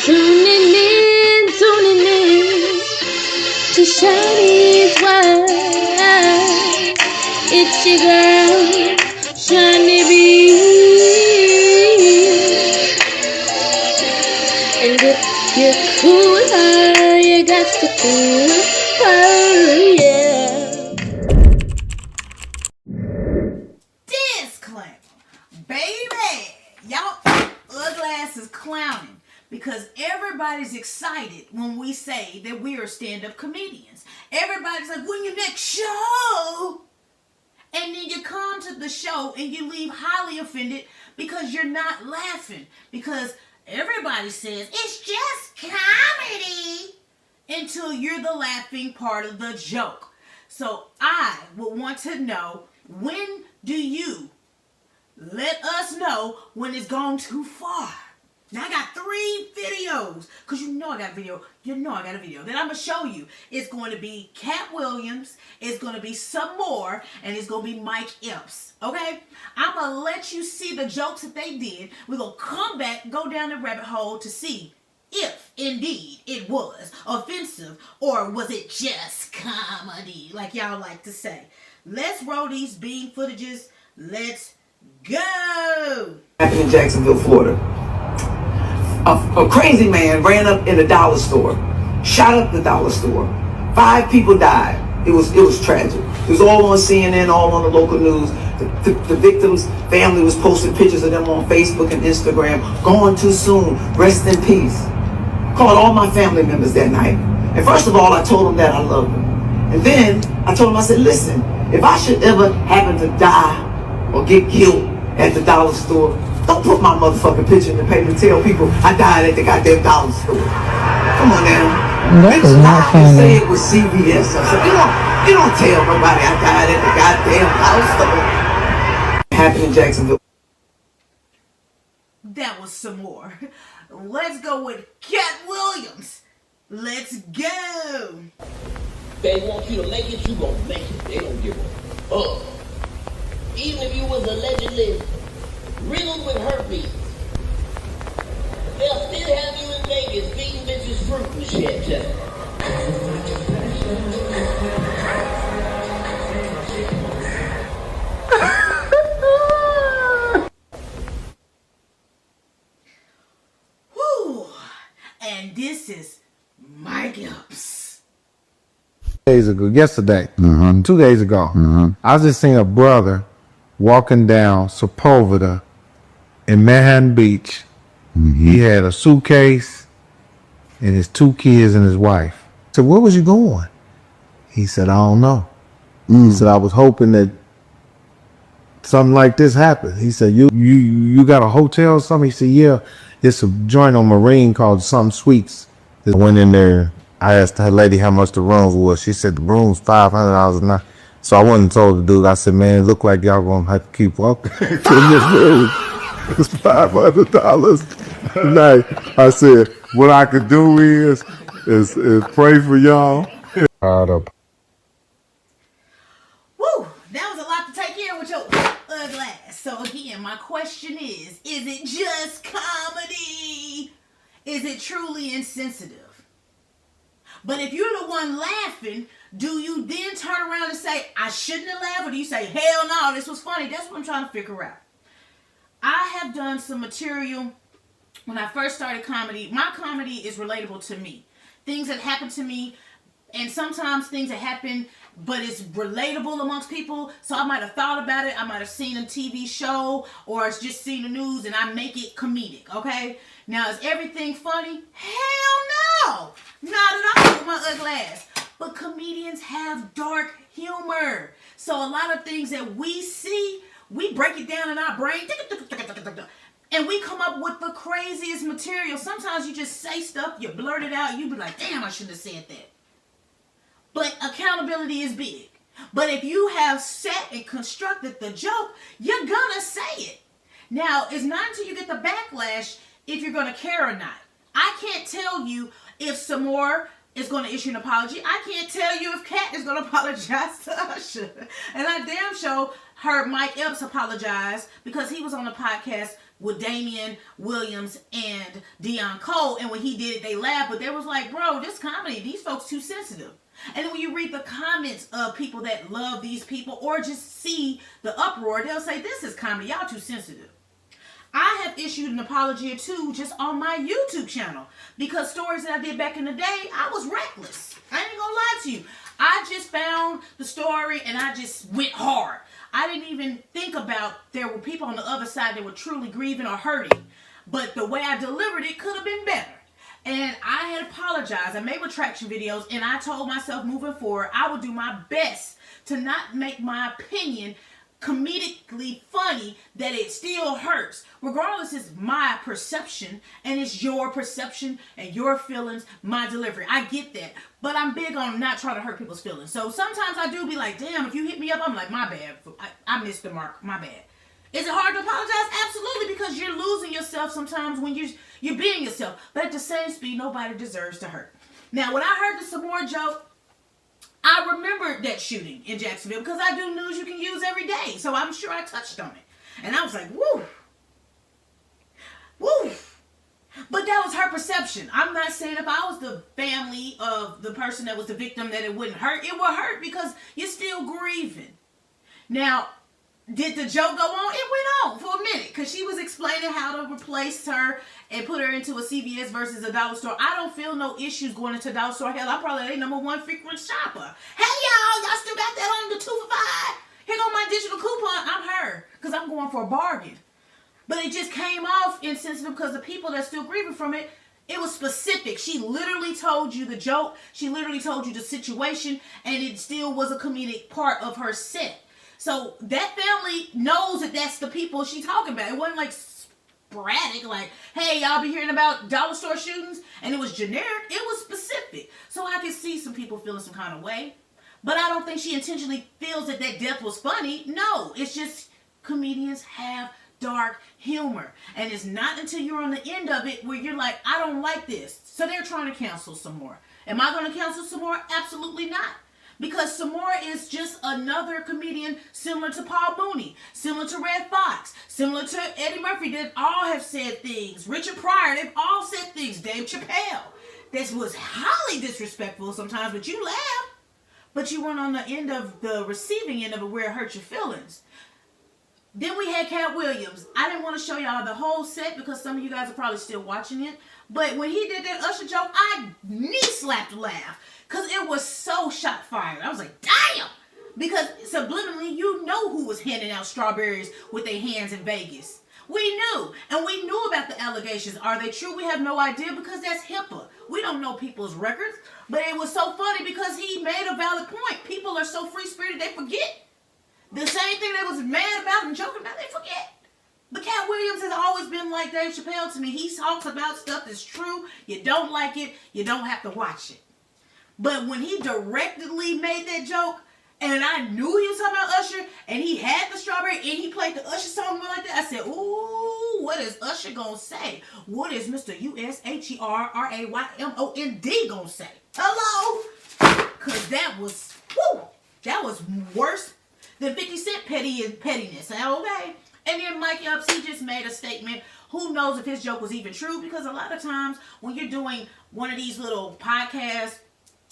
tuning in to Shaunie's World. It's your girl, ShaunieB. And if you're cooler, you got to cool her, yeah. Disclaimer, baby, y'all ugly ass is clowning because everybody's excited when we say that we are stand-up comedians. Everybody's like, when your next show? And then you come to the show and you leave highly offended because you're not laughing. Because everybody says, it's just comedy, until you're the laughing part of the joke. So I would want to know, when do you let us know when it's gone too far? Now I got 3 videos, because you know I got a video that I'm going to show you. It's going to be Cat Williams, it's going to be some more, and it's going to be Mike Epps, okay? I'm going to let you see the jokes that they did. We're going to come back, go down the rabbit hole to see if indeed it was offensive, or was it just comedy, like y'all like to say. Let's roll these bean footages. Let's go. Happened in Jacksonville, Florida. A crazy man ran up in a dollar store, shot up the dollar store. 5 people died. It was tragic. It was all on CNN, all on the local news. The victim's family was posting pictures of them on Facebook and Instagram. Gone too soon. Rest in peace. Called all my family members that night. And first of all, I told them that I loved them. And then I told them, I said, listen, if I should ever happen to die or get killed at the dollar store, don't put my motherfucking picture in the paper and tell people I died at the goddamn dollar store. Come on now. That is not funny. Say it was CVS. I said, you don't tell nobody I died at the goddamn dollar store. Happened in Jacksonville. That was some more. Let's go with Cat Williams. Let's go. They want you to make it, you gonna make it. They don't give a fuck. Even if you was allegedly riddled with herpes, they'll still have you in Vegas feeding bitches fruit and shit. Whew. And this is Mike Epps. Yesterday, 2 days ago, I just seen a brother walking down Sepulveda in Manhattan Beach. He had a suitcase and his 2 kids and his wife. I said, where was you going? He said, I don't know. He said, I was hoping that something like this happened. He said, you got a hotel or something? He said, yeah, it's a joint on Marine called Something Sweets. I went in there. I asked the lady how much the rooms was. She said the room's $500 a night. So I went and told the dude, I said, man, it look like y'all gonna have to keep walking to this room. It's $500 a night. I said, what I could do is pray for y'all. Woo! That was a lot to take in with your ugly ass. So again, my question is it just comedy? Is it truly insensitive? But if you're the one laughing, do you then turn around and say, I shouldn't have laughed? Or do you say, hell no, this was funny? That's what I'm trying to figure out. I have done some material when I first started comedy. My comedy is relatable to me. Things that happen to me, and sometimes things that happen, but it's relatable amongst people. So I might have thought about it. I might have seen a TV show or it's just seen the news, and I make it comedic, okay? Now, is everything funny? Hell no! Not at all with my ugly ass. But comedians have dark humor. So a lot of things that we see, we break it down in our brain, and we come up with the craziest material. Sometimes you just say stuff, you blurt it out, you be like, damn, I shouldn't have said that. But accountability is big. But if you have sat and constructed the joke, you're gonna say it. Now, it's not until you get the backlash if you're gonna care or not. I can't tell you if some more is going to issue an apology. I can't tell you if Kat is going to apologize to Usher. And I damn sure heard Mike Epps apologize because he was on a podcast with Damian Williams and Deion Cole, and when he did it, they laughed, but they was like, bro, this comedy, these folks too sensitive. And then when you read the comments of people that love these people or just see the uproar, they'll say, this is comedy, y'all too sensitive. I have issued an apology or two just on my YouTube channel because stories that I did back in the day, I was reckless. I ain't gonna lie to you. I just found the story and I just went hard. I didn't even think about there were people on the other side that were truly grieving or hurting. But the way I delivered it could have been better. And I had apologized. I made retraction videos and I told myself moving forward, I would do my best to not make my opinion comedically funny that it still hurts. Regardless, it's my perception and it's your perception and your feelings, my delivery. I get that. But I'm big on not trying to hurt people's feelings. So sometimes I do be like, damn, if you hit me up, I'm like, my bad. I missed the mark. My bad. Is it hard to apologize? Absolutely, because you're losing yourself sometimes when you're being yourself. But at the same speed, nobody deserves to hurt. Now, when I heard the Samora joke, I remembered that shooting in Jacksonville because I do news you can use every day. So I'm sure I touched on it. And I was like, woo. Woo. But that was her perception. I'm not saying if I was the family of the person that was the victim that it wouldn't hurt. It would hurt because you're still grieving. Now, did the joke go on? It went on for a minute because she was explaining how to replace her and put her into a CVS versus a dollar store. I don't feel no issues going into a dollar store. Hell, I'm probably their #1 frequent shopper. Hey, y'all still got that on the 2 for $5? Here go my digital coupon. I'm her because I'm going for a bargain. But it just came off insensitive because the people that's still grieving from it, it was specific. She literally told you the joke. She literally told you the situation, and it still was a comedic part of her set. So that family knows that that's the people she's talking about. It wasn't like sporadic, like, hey, y'all be hearing about dollar store shootings, and it was generic. It was specific. So I can see some people feeling some kind of way. But I don't think she intentionally feels that death was funny. No, it's just comedians have dark humor. And it's not until you're on the end of it where you're like, I don't like this. So they're trying to cancel some more. Am I going to cancel some more? Absolutely not. Because Samora is just another comedian similar to Paul Mooney, similar to Red Fox, similar to Eddie Murphy. They all have said things. Richard Pryor, they've all said things. Dave Chappelle. This was highly disrespectful sometimes, but you laugh. But you weren't on the end of the receiving end of it where it hurt your feelings. Then we had Cat Williams. I didn't want to show y'all the whole set because some of you guys are probably still watching it. But when he did that Usher joke, I knee-slapped the laugh. Because it was so shot fired. I was like, damn! Because subliminally, you know who was handing out strawberries with their hands in Vegas. We knew. And we knew about the allegations. Are they true? We have no idea because that's HIPAA. We don't know people's records. But it was so funny because he made a valid point. People are so free-spirited, they forget. The same thing they was mad about and joking about, they forget. But Cat Williams has always been like Dave Chappelle to me. He talks about stuff that's true. You don't like it, you don't have to watch it. But when he directly made that joke, and I knew he was talking about Usher, and he had the strawberry, and he played the Usher song like that, I said, ooh, what is Usher gonna say? What is Mr. USHERRAYMOND gonna say? Hello? Because that was worse than 50 Cent pettiness. Okay? And then Mike Epps, he just made a statement. Who knows if his joke was even true? Because a lot of times when you're doing one of these little podcasts,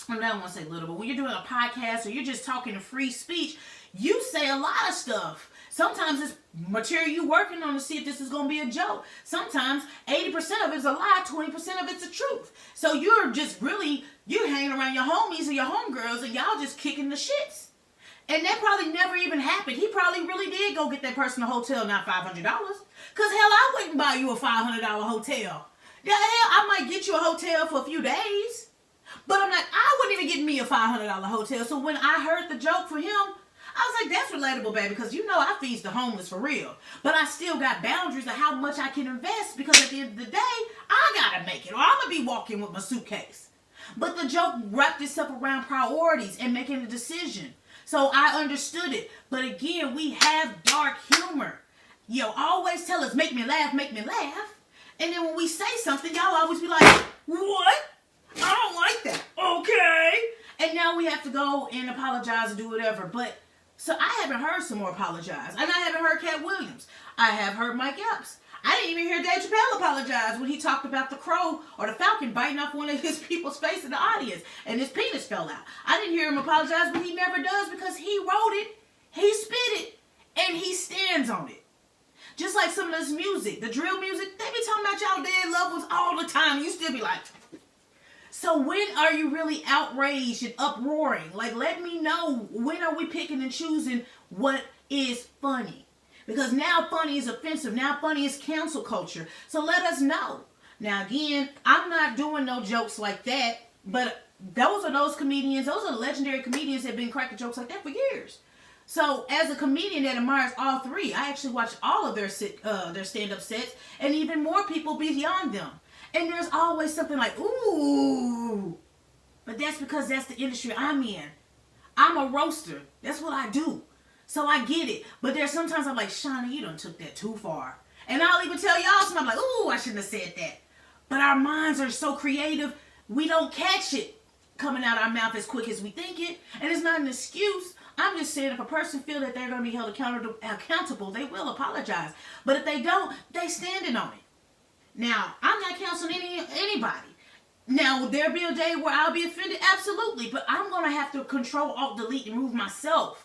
I don't want to say little, but when you're doing a podcast or you're just talking to free speech, you say a lot of stuff. Sometimes it's material you're working on to see if this is going to be a joke. Sometimes 80% of it is a lie, 20% of it's the truth. So you're hanging around your homies or your homegirls and y'all just kicking the shits. And that probably never even happened. He probably really did go get that person a hotel, not $500. Because hell, I wouldn't buy you a $500 hotel. Yeah, hell, I might get you a hotel for a few days. But I'm like, I wouldn't even get me a $500 hotel. So when I heard the joke from him, I was like, that's relatable, baby. Because you know I feed the homeless for real. But I still got boundaries of how much I can invest. Because at the end of the day, I got to make it. Or I'm going to be walking with my suitcase. But the joke wrapped itself around priorities and making a decision. So I understood it. But again, we have dark humor. Always tell us, make me laugh, make me laugh. And then when we say something, y'all always be like, what? I don't like that. Okay. And now we have to go and apologize and do whatever. But So I haven't heard some more apologize. And I haven't heard Cat Williams. I have heard Mike Epps. I didn't even hear Dave Chappelle apologize when he talked about the crow or the falcon biting off one of his people's face in the audience and his penis fell out. I didn't hear him apologize, but he never does because he wrote it, he spit it, and he stands on it. Just like some of this music, the drill music, they be talking about y'all dead loved ones all the time. You still be like, so when are you really outraged and uproaring? Like, let me know, when are we picking and choosing what is funny? Because now funny is offensive. Now funny is cancel culture. So let us know. Now again, I'm not doing no jokes like that, but those are those comedians, those are the legendary comedians that have been cracking jokes like that for years. So as a comedian that admires all three, I actually watch all of their stand-up sets and even more people beyond them. And there's always something like, ooh. But that's because that's the industry I'm in. I'm a roaster. That's what I do. So I get it. But there's sometimes I'm like, Shaunie, you done took that too far. And I'll even tell y'all something. I'm like, ooh, I shouldn't have said that. But our minds are so creative, we don't catch it coming out our mouth as quick as we think it. And it's not an excuse. I'm just saying if a person feels that they're going to be held accountable, they will apologize. But if they don't, they standing on it. Now, I'm not counseling anybody. Now, will there be a day where I'll be offended? Absolutely. But I'm going to have to control, alt, delete, and remove myself.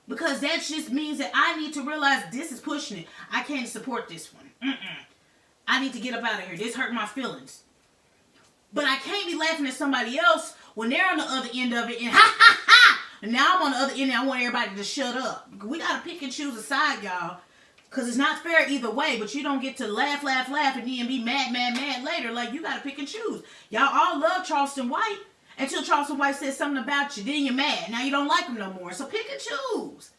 Because that just means that I need to realize this is pushing it. I can't support this one. I need to get up out of here. This hurt my feelings. But I can't be laughing at somebody else when they're on the other end of it and ha ha ha. And now I'm on the other end and I want everybody to shut up. We got to pick and choose a side, y'all. Because it's not fair either way. But you don't get to laugh, laugh, laugh and then be mad, mad, mad later. Like, you got to pick and choose. Y'all all love Charleston White. Until Charleston White says something about you, then you're mad. Now you don't like him no more. So pick and choose.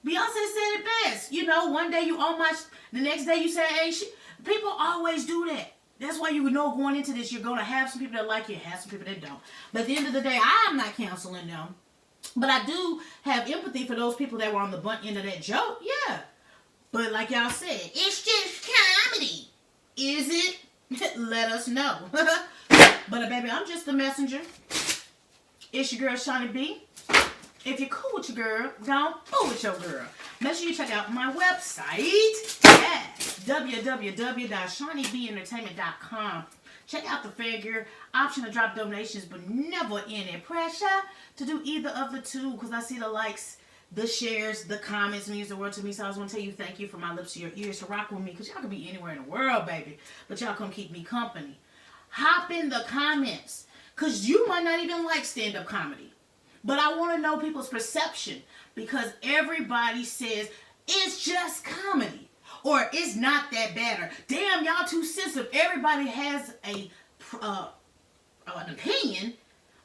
Beyonce said it best. You know, one day you on my, the next day you say, hey, people always do that. That's why you know going into this, you're going to have some people that like you, have some people that don't. But at the end of the day, I'm not counseling them. But I do have empathy for those people that were on the butt end of that joke. Yeah. But like y'all said, it's just comedy. Is it? Let us know. But baby, I'm just the messenger. It's your girl, ShaunieB. If you're cool with your girl, don't fool with your girl. Make sure you check out my website at www.shauniebentertainment.com. Check out the fair gear option to drop donations, but never any pressure to do either of the two because I see the likes, the shares, the comments means the world to me. So I just want to tell you thank you from my lips to your ears to rock with me because y'all could be anywhere in the world, baby. But y'all come keep me company. Hop in the comments because you might not even like stand-up comedy. But I want to know people's perception because everybody says it's just comedy or it's not that bad or damn, y'all too sensitive. Everybody has an opinion,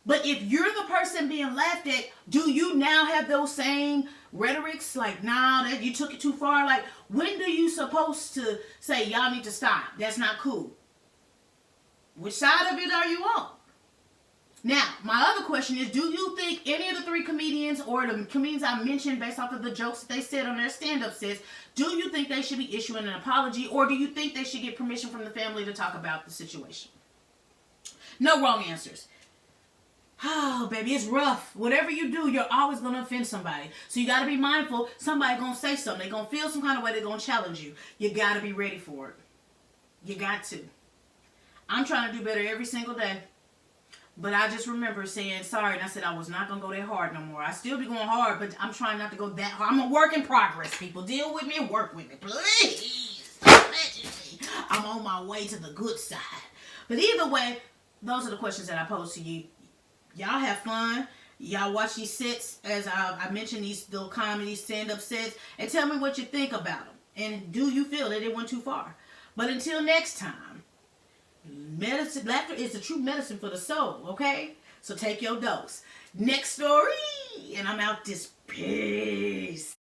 but if you're the person being laughed at, do you now have those same rhetorics like, nah, that you took it too far? Like, when do you supposed to say y'all need to stop? That's not cool. Which side of it are you on? Now, my other question is, do you think any of the three comedians or the comedians I mentioned based off of the jokes that they said on their stand-up sets, do you think they should be issuing an apology or do you think they should get permission from the family to talk about the situation? No wrong answers. Oh, baby, it's rough. Whatever you do, you're always going to offend somebody. So you got to be mindful. Somebody's going to say something. They're going to feel some kind of way. They're going to challenge you. You got to be ready for it. You got to. I'm trying to do better every single day. But I just remember saying sorry, and I said I was not going to go that hard no more. I still be going hard, but I'm trying not to go that hard. I'm a work in progress, people. Deal with me and work with me, please. I'm on my way to the good side. But either way, those are the questions that I pose to you. Y'all have fun. Y'all watch these sets, as I mentioned, these little comedy stand-up sets, and tell me what you think about them. And do you feel that it went too far? But until next time, laughter is the true medicine for the soul, okay? So take your dose. Next story, and I'm out this. Peace.